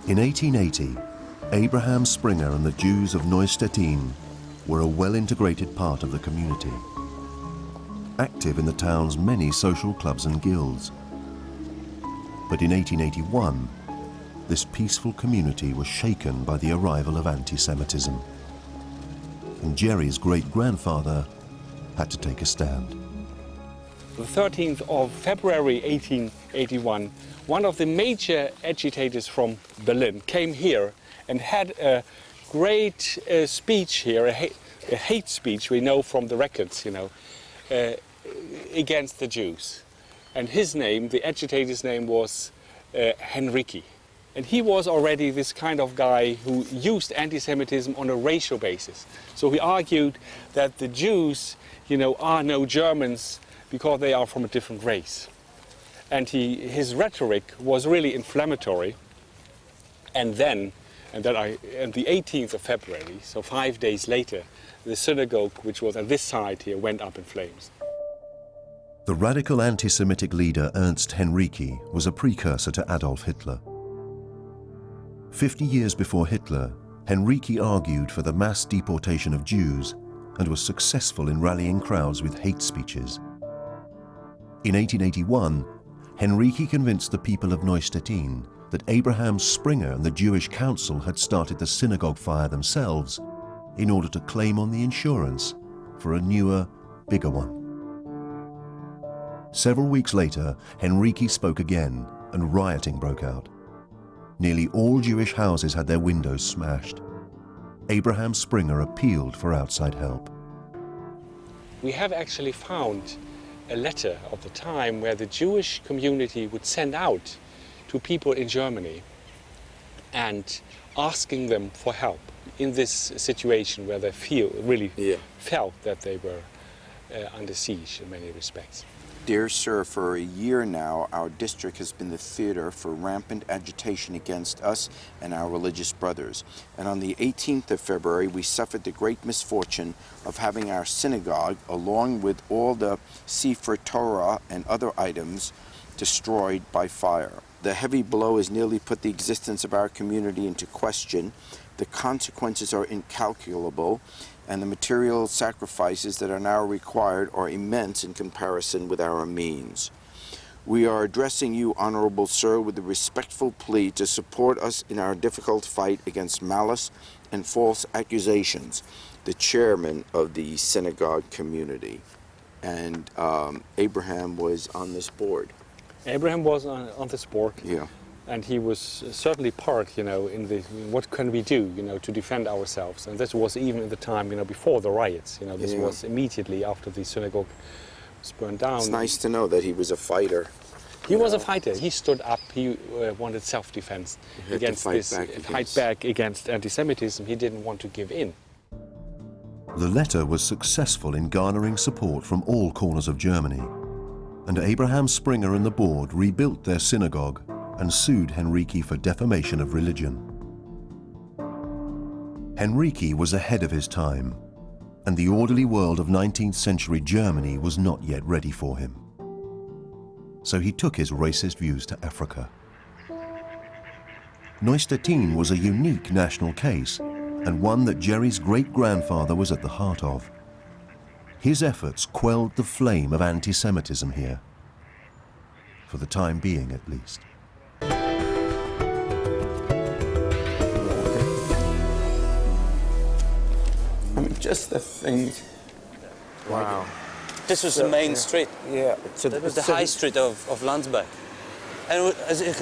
In 1880, Abraham Springer and the Jews of Neustettin were a well-integrated part of the community, active in the town's many social clubs and guilds. But in 1881, this peaceful community was shaken by the arrival of anti-Semitism. And Jerry's great-grandfather had to take a stand. The 13th of February 1881, one of the major agitators from Berlin came here and had a great speech here, a hate speech we know from the records, against the Jews. And his name, the agitator's name, was Henrici. And he was already this kind of guy who used anti-Semitism on a racial basis. So he argued that the Jews, are no Germans because they are from a different race. And his rhetoric was really inflammatory. And then, on the 18th of February, so 5 days later, the synagogue, which was on this side here, went up in flames. The radical anti-Semitic leader Ernst Henrici was a precursor to Adolf Hitler. 50 years before Hitler, Henrici argued for the mass deportation of Jews and was successful in rallying crowds with hate speeches. In 1881, Henrici convinced the people of Neustettin that Abraham Springer and the Jewish Council had started the synagogue fire themselves in order to claim on the insurance for a newer, bigger one. Several weeks later, Henrici spoke again and rioting broke out. Nearly all Jewish houses had their windows smashed. Abraham Springer appealed for outside help. We have actually found a letter of the time where the Jewish community would send out to people in Germany and asking them for help in this situation where they felt that they were under siege in many respects. Dear sir, for a year now, our district has been the theater for rampant agitation against us and our religious brothers. And on the 18th of February, we suffered the great misfortune of having our synagogue, along with all the Sefer Torah and other items, destroyed by fire. The heavy blow has nearly put the existence of our community into question. The consequences are incalculable, and the material sacrifices that are now required are immense in comparison with our means. We are addressing you, Honorable Sir, with a respectful plea to support us in our difficult fight against malice and false accusations. The chairman of the synagogue community. And Abraham was on this board. Abraham was on this board. Yeah. And he was certainly part, in what can we do, to defend ourselves. And this was even in the time, before the riots. This was immediately after the synagogue was burned down. It's nice to know that he was a fighter. He was a fighter. He stood up. He wanted self-defense against fight back against anti-Semitism. He didn't want to give in. The letter was successful in garnering support from all corners of Germany, and Abraham Springer and the board rebuilt their synagogue and sued Henrici for defamation of religion. Henrici was ahead of his time, and the orderly world of 19th century Germany was not yet ready for him. So he took his racist views to Africa. Neustettin was a unique national case, and one that Jerry's great-grandfather was at the heart of. His efforts quelled the flame of anti-Semitism here, for the time being at least. Just the thing. Wow. This was the main street. Yeah. That was the high street of Landsberg. And as you can